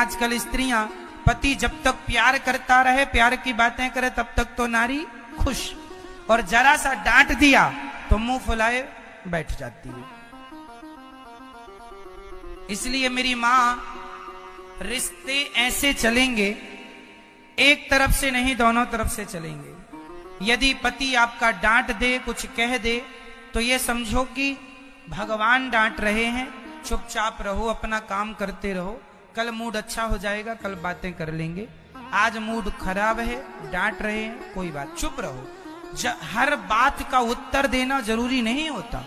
आजकल स्त्रियां पति जब तक प्यार करता रहे, प्यार की बातें करे, तब तक तो नारी खुश, और जरा सा डांट दिया तो मुंह फुलाए बैठ जाती है। इसलिए मेरी मां, रिश्ते ऐसे चलेंगे, एक तरफ से नहीं दोनों तरफ से चलेंगे। यदि पति आपका डांट दे, कुछ कह दे, तो ये समझो कि भगवान डांट रहे हैं, चुपचाप रहो, अपना काम करते रहो, कल मूड अच्छा हो जाएगा, कल बातें कर लेंगे। आज मूड खराब है, डांट रहे हैं, कोई बात, चुप रहो। हर बात का उत्तर देना जरूरी नहीं होता,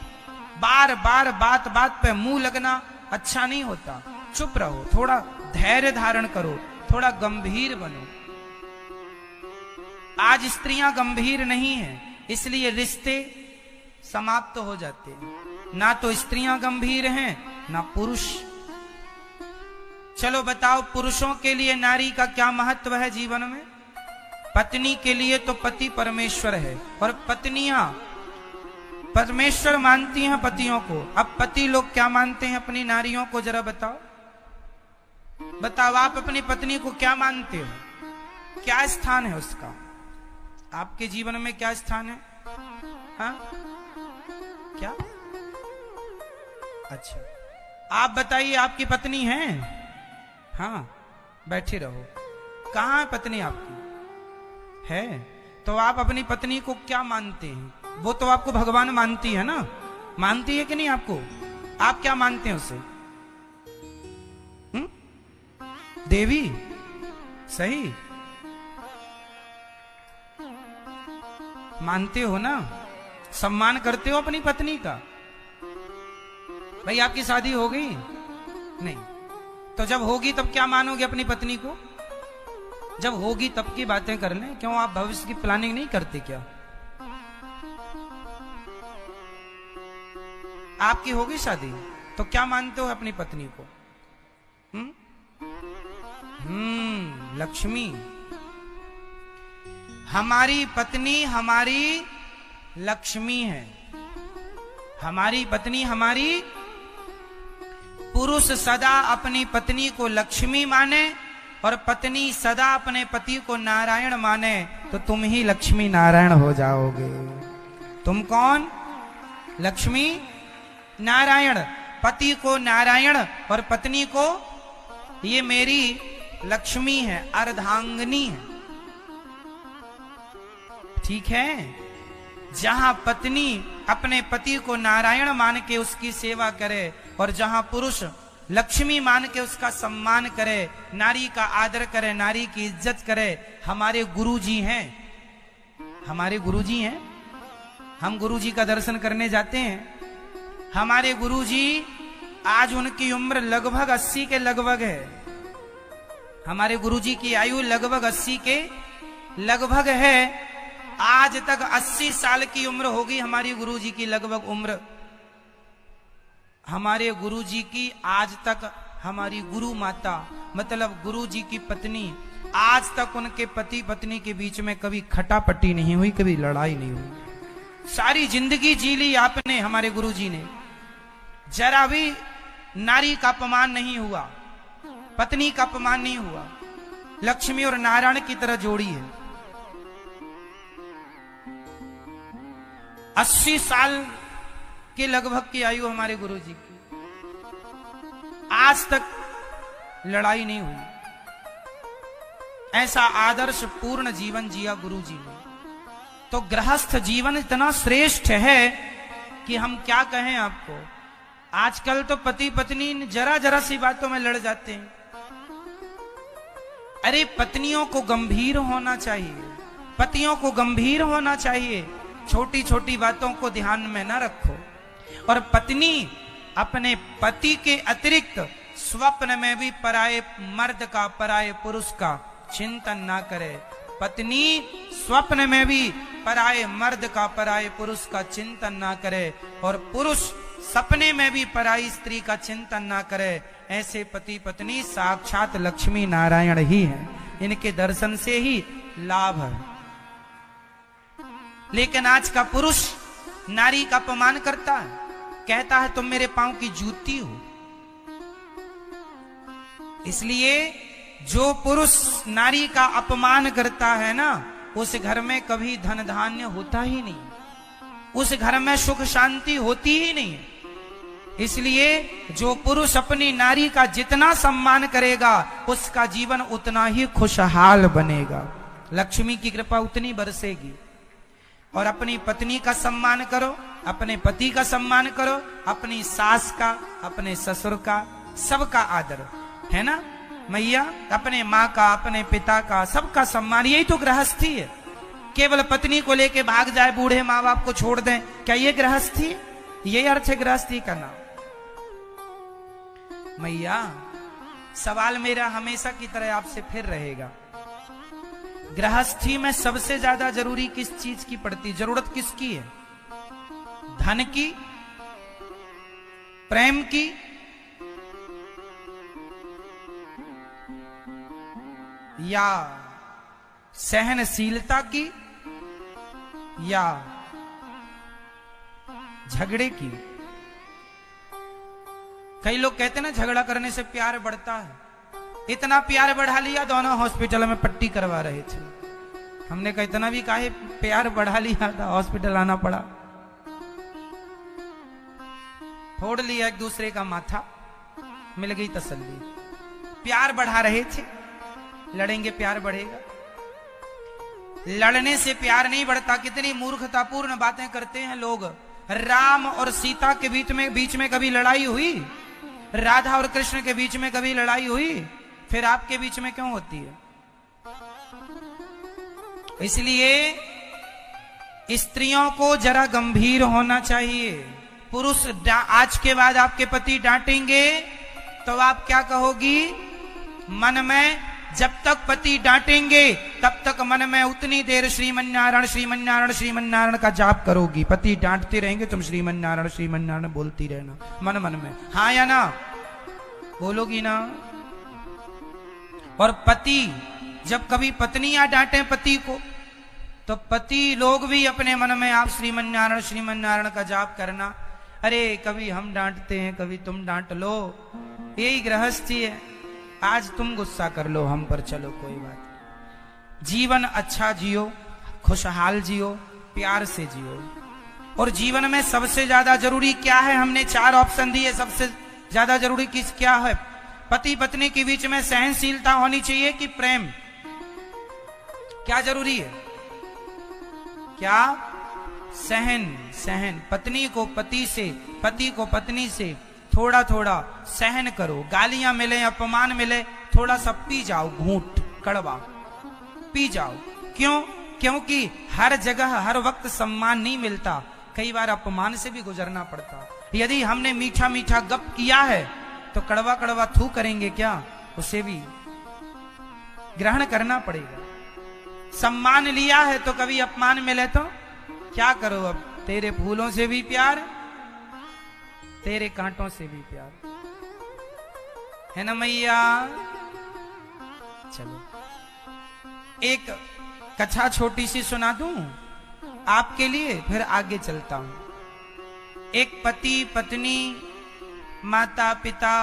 बार बार बात बात पे मुंह लगना अच्छा नहीं होता। चुप रहो, थोड़ा धैर्य धारण करो, थोड़ा गंभीर बनो। आज स्त्रियां गंभीर नहीं हैं, इसलिए रिश्ते समाप्त हो जाते हैं। ना तो स्त्रियां गंभीर हैं, ना पुरुष। चलो बताओ, पुरुषों के लिए नारी का क्या महत्व है जीवन में? पत्नी के लिए तो पति परमेश्वर है, और पत्नियां परमेश्वर मानती हैं पतियों को। अब पति लोग क्या मानते हैं अपनी नारियों को, जरा बताओ। बताओ, आप अपनी पत्नी को क्या मानते हो? क्या स्थान है उसका आपके जीवन में? क्या स्थान है? हाँ, क्या? अच्छा, आप बताइए, आपकी पत्नी है? हाँ, बैठे रहो। कहाँ है पत्नी आपकी? है? तो आप अपनी पत्नी को क्या मानते हैं? वो तो आपको भगवान मानती है ना? मानती है कि नहीं आपको? आप क्या मानते हैं उसे? देवी? सही मानते हो ना? सम्मान करते हो अपनी पत्नी का? भाई, आपकी शादी हो गई? नहीं। तो जब होगी तब क्या मानोगे अपनी पत्नी को? जब होगी तब की बातें कर लें। क्यों, आप भविष्य की प्लानिंग नहीं करते क्या? आपकी होगी शादी तो क्या मानते हो अपनी पत्नी को? लक्ष्मी। हमारी पत्नी हमारी लक्ष्मी है। हमारी पत्नी हमारी, पुरुष सदा अपनी पत्नी को लक्ष्मी माने और पत्नी सदा अपने पति को नारायण माने, तो तुम ही लक्ष्मी नारायण हो जाओगे। तुम कौन? लक्ष्मी नारायण। पति को नारायण और पत्नी को, ये मेरी लक्ष्मी है, अर्धांगिनी है। ठीक है? जहां पत्नी अपने पति को नारायण मान के उसकी सेवा करे, और जहां पुरुष लक्ष्मी मान के उसका सम्मान करे, नारी का आदर करे, नारी की इज्जत करे। हमारे गुरुजी हैं, हमारे गुरुजी हैं। हम गुरुजी का दर्शन करने जाते हैं। हमारे गुरुजी, आज उनकी उम्र लगभग 80 के लगभग है। हमारे गुरुजी की आयु लगभग 80 के लगभग है। आज तक 80 साल की उम्र होगी हमारी गुरुजी की लगभग उम्र। हमारे गुरुजी की आज तक, हमारी गुरु माता मतलब गुरुजी की पत्नी, आज तक उनके पति पत्नी के बीच में कभी खटापटी नहीं हुई, कभी लड़ाई नहीं हुई। सारी जिंदगी जी ली आपने, हमारे गुरुजी ने। जरा भी नारी का अपमान नहीं हुआ, पत्नी का अपमान नहीं हुआ। लक्ष्मी और नारायण की तरह जोड़ी है। 80 साल के लगभग की आयु हमारे गुरुजी की, आज तक लड़ाई नहीं हुई। ऐसा आदर्श पूर्ण जीवन जिया गुरुजी ने। तो गृहस्थ जीवन इतना श्रेष्ठ है कि हम क्या कहें आपको। आजकल तो पति पत्नी जरा जरा सी बातों में लड़ जाते हैं। अरे, पत्नियों को गंभीर होना चाहिए, पतियों को गंभीर होना चाहिए। छोटी छोटी बातों को ध्यान में न रखो। और पत्नी अपने पति के अतिरिक्त स्वप्न में भी पराये मर्द का, पराये पुरुष का चिंतन ना करे। पत्नी स्वप्न में भी पराये मर्द का, पराये पुरुष का चिंतन ना करे, और पुरुष सपने में भी पराई स्त्री का चिंतन ना करे। ऐसे पति पत्नी साक्षात लक्ष्मी नारायण ही हैं। इनके दर्शन से ही लाभ है। लेकिन आज का पुरुष नारी का अपमान करता है, कहता है तुम मेरे पांव की जूती हो, इसलिए जो पुरुष नारी का अपमान करता है ना, उस घर में कभी धन धान्य होता ही नहीं, उस घर में सुख शांति होती ही नहीं। इसलिए जो पुरुष अपनी नारी का जितना सम्मान करेगा, उसका जीवन उतना ही खुशहाल बनेगा, लक्ष्मी की कृपा उतनी बरसेगी। और अपनी पत्नी का सम्मान करो, अपने पति का सम्मान करो, अपनी सास का, अपने ससुर का, सबका आदर, है ना मैया, अपने माँ का, अपने पिता का, सबका सम्मान। यही तो गृहस्थी है। केवल पत्नी को लेके भाग जाए, बूढ़े माँ बाप को छोड़ दें, क्या ये गृहस्थी है? ये अर्थ है गृहस्थी का नाम। मैया, सवाल मेरा हमेशा की तरह आपसे फिर रहेगा, गृहस्थी में सबसे ज्यादा जरूरी किस चीज की पड़ती, जरूरत किसकी है? धन की, प्रेम की, या सहनशीलता की, या झगड़े की? कई लोग कहते हैं ना झगड़ा करने से प्यार बढ़ता है। इतना प्यार बढ़ा लिया, दोनों हॉस्पिटल में पट्टी करवा रहे थे। हमने कहा इतना भी काहे प्यार बढ़ा लिया था, हॉस्पिटल आना पड़ा। फोड़ लिया एक दूसरे का माथा, मिल गई तसल्ली। प्यार बढ़ा रहे थे, लड़ेंगे प्यार बढ़ेगा? लड़ने से प्यार नहीं बढ़ता। कितनी मूर्खतापूर्ण बातें करते हैं लोग। राम और सीता के बीच में कभी लड़ाई हुई? राधा और कृष्ण के बीच में कभी लड़ाई हुई? फिर आपके बीच में क्यों होती है? इसलिए स्त्रियों को जरा गंभीर होना चाहिए। पुरुष आज के बाद आपके पति डांटेंगे तो आप क्या कहोगी? मन में जब तक पति डांटेंगे तब तक मन में उतनी देर श्रीमन्नारायण श्रीमन्नारायण श्रीमन्नारायण का जाप करोगी। पति डांटते रहेंगे, तुम श्रीमन्नारायण श्रीमन्नारायण बोलती रहना मन मन में, हाँ या ना? बोलोगी ना? और पति जब कभी पत्नियां डांटे पति को, तो पति लोग भी अपने मन में आप श्रीमन्नारायण श्रीमन्नारायण का जाप करना। अरे कभी हम डांटते हैं, कभी तुम डांट लो, यही गृहस्थी है। आज तुम गुस्सा कर लो हम पर, चलो कोई बात नहीं। जीवन अच्छा जियो, खुशहाल जियो, प्यार से जियो। और जीवन में सबसे ज्यादा जरूरी क्या है? हमने 4 ऑप्शन दिए। सबसे ज्यादा जरूरी किस क्या है? पति पत्नी के बीच में सहनशीलता होनी चाहिए कि प्रेम? क्या जरूरी है? क्या? सहन। पत्नी को पति से, पति को पत्नी से थोड़ा थोड़ा सहन करो। गालियां मिले, अपमान मिले, थोड़ा सा पी जाओ, घूंट कड़वा पी जाओ। क्यों? क्योंकि हर जगह हर वक्त सम्मान नहीं मिलता, कई बार अपमान से भी गुजरना पड़ता। यदि हमने मीठा मीठा गप किया है तो कड़वा कड़वा थू करेंगे क्या? उसे भी ग्रहण करना पड़ेगा। सम्मान लिया है तो कभी अपमान मिले तो क्या करो? अब तेरे फूलों से भी प्यार, तेरे कांटों से भी प्यार, है ना मैया? चलो एक कथा छोटी सी सुना दूं आपके लिए, फिर आगे चलता हूं। एक पति पत्नी, माता पिता,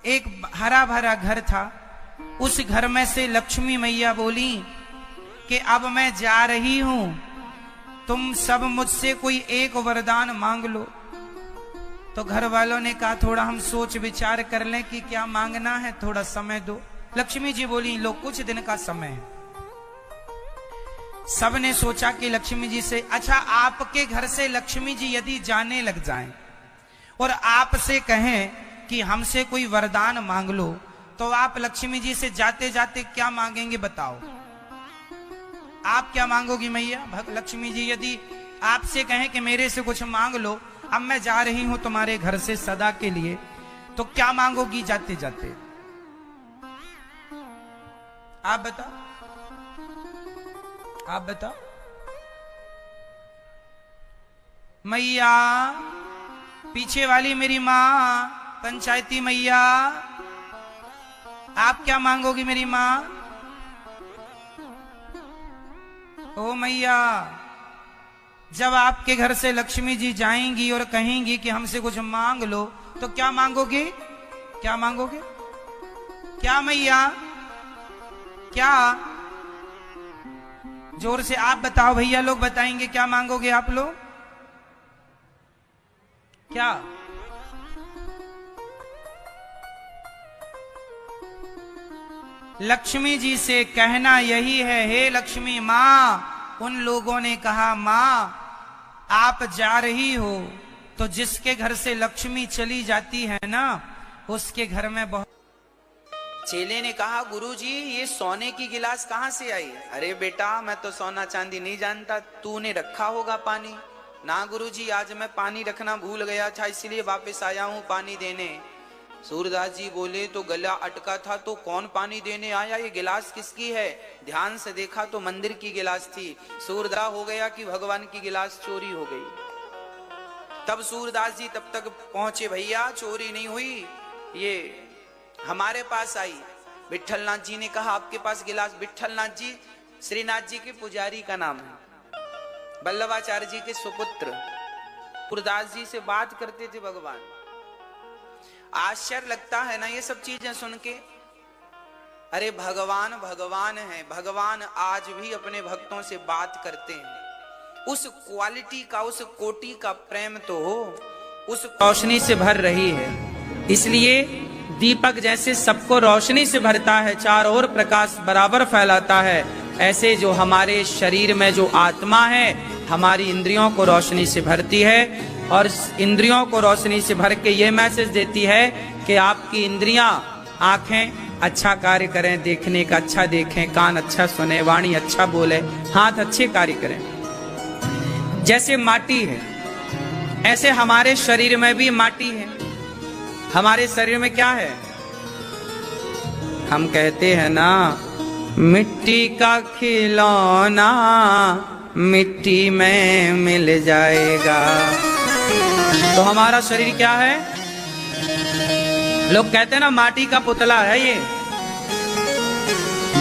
एक हरा भरा घर था। उस घर में से लक्ष्मी मैया बोली कि अब मैं जा रही हूं, तुम सब मुझसे कोई एक वरदान मांग लो। तो घर वालों ने कहा थोड़ा हम सोच विचार कर लें कि क्या मांगना है, थोड़ा समय दो। लक्ष्मी जी बोली लो कुछ दिन का समय है। सबने सोचा कि लक्ष्मी जी से, अच्छा आपके घर से लक्ष्मी जी यदि जाने लग जाएं और आपसे कहें कि हमसे कोई वरदान मांग लो, तो आप लक्ष्मी जी से जाते जाते क्या मांगेंगे बताओ? आप क्या मांगोगी मैया? लक्ष्मी जी यदि आपसे कहें कि मेरे से कुछ मांग लो, अब मैं जा रही हूं तुम्हारे घर से सदा के लिए, तो क्या मांगोगी जाते जाते? आप बताओ, आप बताओ। मैया, पीछे वाली मेरी माँ पंचायती मैया, आप क्या मांगोगी मेरी माँ? ओ मैया, जब आपके घर से लक्ष्मी जी जाएंगी और कहेंगी कि हमसे कुछ मांग लो, तो क्या मांगोगे? क्या मांगोगे? क्या मैया, क्या? जोर से आप बताओ, भैया लोग बताएंगे। क्या मांगोगे आप लोग? क्या? लक्ष्मी जी से कहना यही है, हे लक्ष्मी माँ। उन लोगों ने कहा, माँ आप जा रही हो तो जिसके घर से लक्ष्मी चली जाती है ना, उसके घर में बहुत। चेले ने कहा, गुरुजी ये सोने की गिलास कहाँ से आई? अरे बेटा मैं तो सोना चांदी नहीं जानता, तूने रखा होगा पानी। ना गुरुजी आज मैं पानी रखना भूल गया था, इसलिए वापस आया हूँ पानी देने। सूरदास जी बोले, तो गला अटका था तो कौन पानी देने आया? ये गिलास किसकी है? ध्यान से देखा तो मंदिर की गिलास थी। सूरदास हो गया कि भगवान की गिलास चोरी हो गई। तब सूरदास जी तब तक पहुंचे, भैया चोरी नहीं हुई, ये हमारे पास आई। विठलनाथ जी ने कहा, आपके पास गिलास? विठलनाथ जी श्रीनाथ जी के पुजारी का नाम है, वल्लभाचार्य जी के सुपुत्र। सूरदास जी से बात करते थे भगवान। आश्चर्य लगता है ना ये सब चीजें सुन के। अरे भगवान भगवान है, भगवान आज भी अपने भक्तों से बात करते हैं। उस क्वालिटी का, उस कोटि का प्रेम तो हो, उस रोशनी से भर रही है। इसलिए दीपक जैसे सबको रोशनी से भरता है, चारों ओर प्रकाश बराबर फैलाता है, ऐसे जो हमारे शरीर में जो आत्मा है हमारी इंद्रियों को रोशनी से भरती है, और इंद्रियों को रोशनी से भर के ये मैसेज देती है कि आपकी इंद्रियां, आंखें अच्छा कार्य करें, देखने का अच्छा देखें, कान अच्छा सुने, वाणी अच्छा बोले, हाथ अच्छे कार्य करें। जैसे माटी है ऐसे हमारे शरीर में भी माटी है। हमारे शरीर में क्या है? हम कहते हैं ना, मिट्टी का खिलौना मिट्टी में मिल जाएगा। तो हमारा शरीर क्या है? लोग कहते हैं ना माटी का पुतला है ये।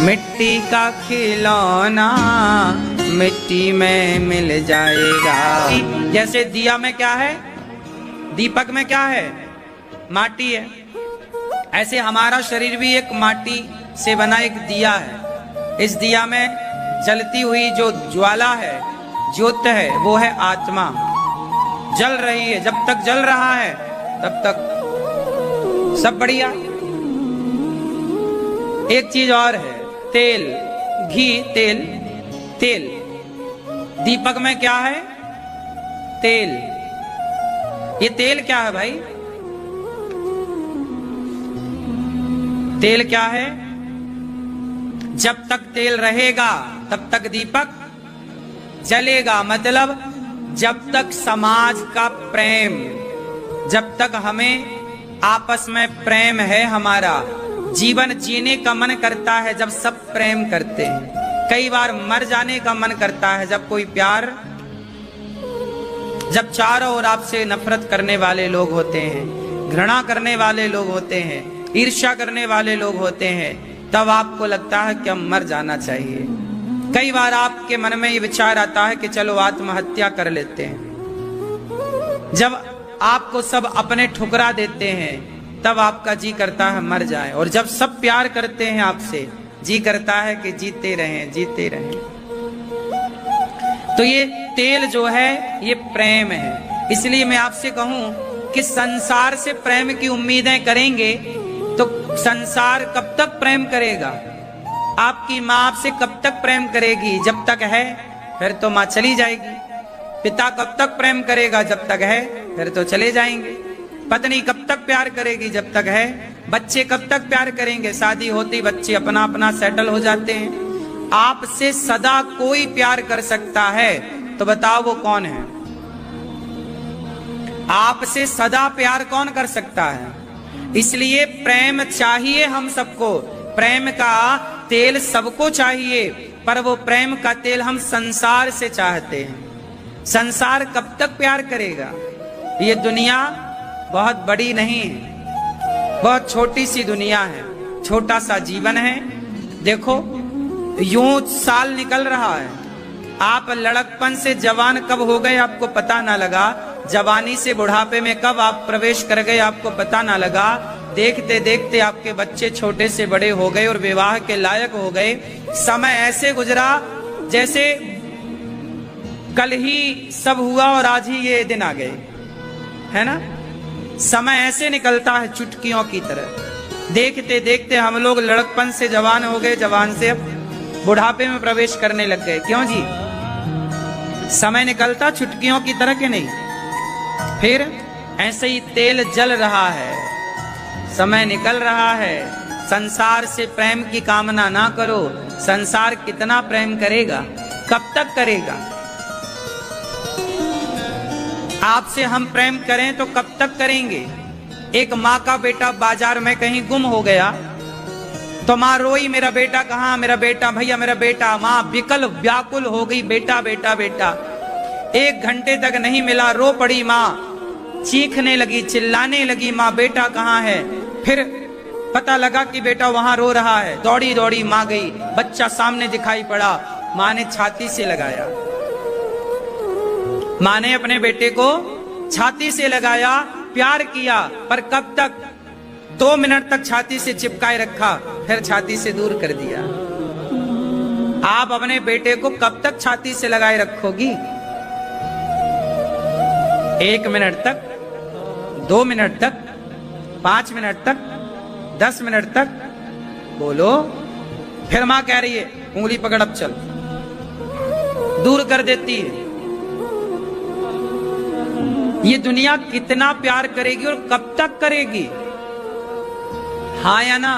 मिट्टी का खिलौना मिट्टी में मिल जाएगा। जैसे दिया में क्या है? दीपक में क्या है? माटी है। ऐसे हमारा शरीर भी एक माटी से बना एक दिया है। इस दिया में जलती हुई जो ज्वाला है, ज्योत है, वो है आत्मा। जल रही है, जब तक जल रहा है तब तक सब बढ़िया। एक चीज और है, तेल, घी, तेल। तेल दीपक में क्या है? तेल। ये तेल क्या है भाई? तेल क्या है? जब तक तेल रहेगा तब तक दीपक जलेगा। मतलब जब तक समाज का प्रेम, जब तक हमें आपस में प्रेम है, हमारा जीवन जीने का मन करता है जब सब प्रेम करते हैं। कई बार मर जाने का मन करता है जब कोई प्यार, जब चारों ओर आपसे नफरत करने वाले लोग होते हैं, घृणा करने वाले लोग होते हैं, ईर्ष्या करने वाले लोग होते हैं, तब आपको लगता है कि अब मर जाना चाहिए। कई बार आपके मन में ये विचार आता है कि चलो आत्महत्या कर लेते हैं। जब आपको सब अपने ठुकरा देते हैं तब आपका जी करता है मर जाए, और जब सब प्यार करते हैं आपसे, जी करता है कि जीते रहें, जीते रहें। तो ये तेल जो है ये प्रेम है। इसलिए मैं आपसे कहूं कि संसार से प्रेम की उम्मीदें करेंगे तो संसार कब तक प्रेम करेगा? आपकी माँ आपसे कब तक प्रेम करेगी? जब तक है, फिर तो माँ चली जाएगी। पिता कब तक प्रेम करेगा? जब तक है, फिर तो चले जाएंगे। पत्नी कब तक प्यार करेगी? जब तक है। बच्चे कब तक प्यार करेंगे? शादी होती बच्चे अपना अपना सेटल हो जाते हैं। आपसे सदा कोई प्यार कर सकता है तो बताओ वो कौन है? आपसे सदा प्यार कौन कर सकता है? इसलिए प्रेम चाहिए हम सबको। प्रेम का तेल सबको चाहिए, पर वो प्रेम का तेल हम संसार से चाहते हैं। संसार कब तक प्यार करेगा? ये दुनिया बहुत बड़ी नहीं है, बहुत छोटी सी दुनिया है, छोटा सा जीवन है। देखो यूं साल निकल रहा है, आप लड़कपन से जवान कब हो गए आपको पता ना लगा, जवानी से बुढ़ापे में कब आप प्रवेश कर गए आपको पता ना लगा, देखते देखते आपके बच्चे छोटे से बड़े हो गए और विवाह के लायक हो गए। समय ऐसे गुजरा जैसे कल ही सब हुआ और आज ही ये दिन आ गए, है ना। समय ऐसे निकलता है चुटकियों की तरह। देखते देखते हम लोग लड़कपन से जवान हो गए, जवान से अब बुढ़ापे में प्रवेश करने लग गए। क्यों जी? समय निकलता चुटकियों की तरह के नहीं। फिर ऐसे ही तेल जल रहा है, समय निकल रहा है। संसार से प्रेम की कामना ना करो। संसार कितना प्रेम करेगा, कब तक करेगा? आपसे हम प्रेम करें तो कब तक करेंगे? एक माँ का बेटा बाजार में कहीं गुम हो गया तो माँ रोई, मेरा बेटा कहाँ, मेरा बेटा, भैया मेरा बेटा। माँ विकल व्याकुल हो गई, बेटा बेटा बेटा। 1 घंटे तक नहीं मिला, रो पड़ी माँ, चीखने लगी, चिल्लाने लगी, माँ बेटा कहाँ है। फिर पता लगा कि बेटा वहां रो रहा है। दौड़ी दौड़ी माँ गई, बच्चा सामने दिखाई पड़ा। माँ ने छाती से लगाया, माँ ने अपने बेटे को छाती से लगाया, प्यार किया। पर कब तक? 2 मिनट तक छाती से चिपकाए रखा, फिर छाती से दूर कर दिया। आप अपने बेटे को कब तक छाती से लगाए रखोगी? 1 मिनट तक, 2 मिनट तक, 5 मिनट तक, 10 मिनट तक? बोलो। फिर मां कह रही है उंगली पकड़ अब चल, दूर कर देती है। ये दुनिया कितना प्यार करेगी और कब तक करेगी? हाँ या ना?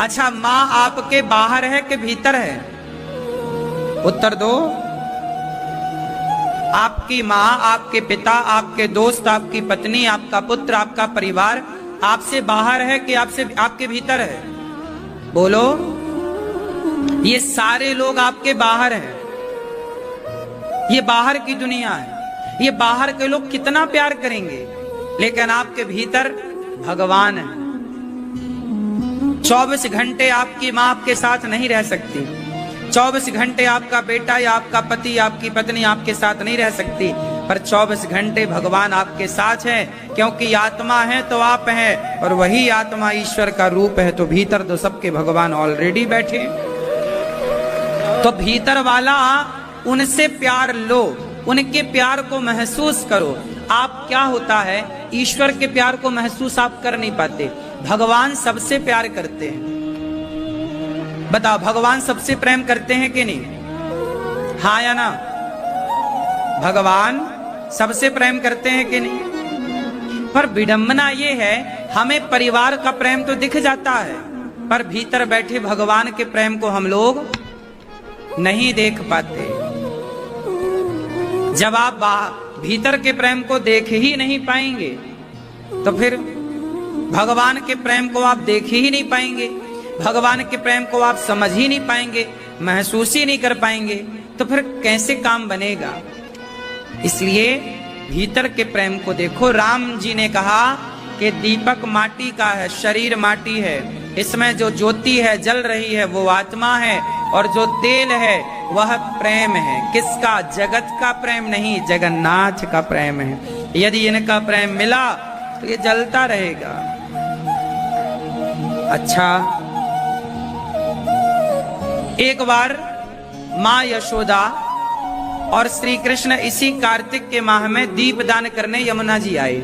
अच्छा, मां आपके बाहर है कि भीतर है? उत्तर दो। आपकी मां, आपके पिता, आपके दोस्त, आपकी पत्नी, आपका पुत्र, आपका परिवार आपसे बाहर है कि आपके भीतर है? बोलो। ये सारे लोग आपके बाहर हैं। ये बाहर की दुनिया है। ये बाहर के लोग कितना प्यार करेंगे, लेकिन आपके भीतर भगवान है। 24 घंटे आपकी मां आपके साथ नहीं रह सकती। 24 घंटे आपका बेटा या आपका पति, आपकी पत्नी आपके साथ नहीं रह सकती। पर 24 घंटे भगवान आपके साथ है, क्योंकि आत्मा है तो आप हैं, और वही आत्मा ईश्वर का रूप है। तो भीतर तो सबके भगवान ऑलरेडी बैठे। तो भीतर वाला उनसे प्यार लो, उनके प्यार को महसूस करो। आप क्या होता है, ईश्वर के प्यार को महसूस आप कर नहीं पाते। भगवान सबसे प्यार करते हैं। बताओ, भगवान सबसे प्रेम करते हैं कि नहीं? हाँ या ना? भगवान सबसे प्रेम करते हैं कि नहीं? पर विडंबना ये है, हमें परिवार का प्रेम तो दिख जाता है, पर भीतर बैठे भगवान के प्रेम को हम लोग नहीं देख पाते। जब आप भीतर के प्रेम को देख ही नहीं पाएंगे तो फिर भगवान के प्रेम को आप देख ही नहीं पाएंगे, भगवान के प्रेम को आप समझ ही नहीं पाएंगे, महसूस ही नहीं कर पाएंगे, तो फिर कैसे काम बनेगा? इसलिए भीतर के प्रेम को देखो। राम जी ने कहा कि दीपक माटी का है, शरीर माटी है, इसमें जो ज्योति है जल रही है वो आत्मा है, और जो तेल है वह प्रेम है। किसका? जगत का प्रेम नहीं, जगन्नाथ का प्रेम है। यदि इनका प्रेम मिला तो ये जलता रहेगा। अच्छा, एक बार मां यशोदा और श्री कृष्ण इसी कार्तिक के माह में दीपदान करने यमुना जी आए।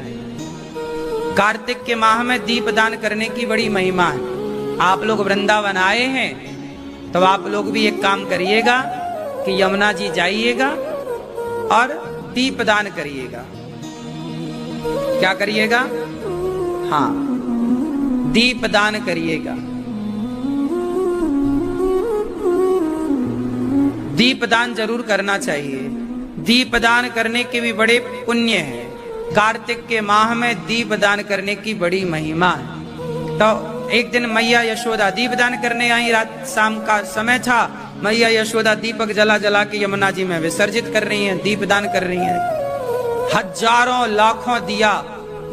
कार्तिक के माह में दीपदान करने की बड़ी महिमा है। आप लोग वृंदावन आए हैं तो आप लोग भी एक काम करिएगा कि यमुना जी जाइएगा और दीपदान करिएगा। क्या करिएगा? हाँ, दीपदान करिएगा। दीपदान जरूर करना चाहिए। दीपदान करने के भी बड़े पुण्य हैं। कार्तिक के माह में दीपदान करने की बड़ी महिमा है। तो एक दिन मैया यशोदा दीपदान करने आई, रात शाम का समय था। मैया यशोदा दीपक जला जला के यमुना जी में विसर्जित कर रही हैं, दीपदान कर रही हैं। हजारों लाखों दिया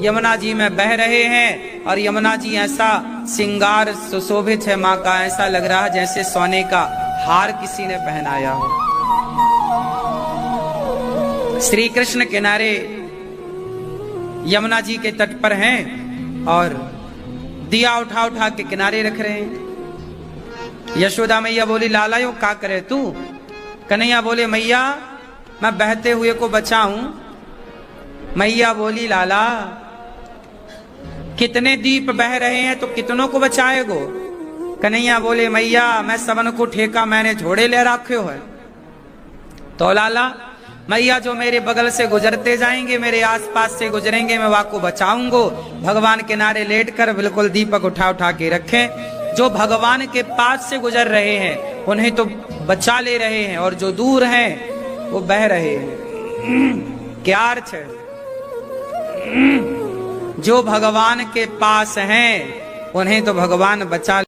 यमुना जी में बह रहे हैं, और यमुना जी ऐसा श्रृंगार सुशोभित है माँ का, ऐसा लग रहा है जैसे सोने का हार किसी ने पहनाया हो। श्री कृष्ण किनारे यमुना जी के तट पर हैं, और दिया उठा उठा के किनारे रख रहे हैं। यशोदा मैया बोली लाला यो क्या करे तू? कन्हैया बोले मैया मैं बहते हुए को बचाऊं। मैया बोली लाला कितने दीप बह रहे हैं तो कितनों को बचाएगो? कन्हैया बोले मैया मैं सबन को ठेका मैंने झोड़े ले रखे है। तो लाला मैया जो मेरे बगल से गुजरते जाएंगे, मेरे आसपास से गुजरेंगे, मैं वाको बचाऊंगो। भगवान किनारे लेटकर बिल्कुल दीपक उठा उठा के रखें। जो भगवान के पास से गुजर रहे हैं उन्हें तो बचा ले रहे हैं, और जो दूर हैं वो बह रहे हैं। क्या अर्थ है? जो भगवान के पास हैं उन्हें तो भगवान बचा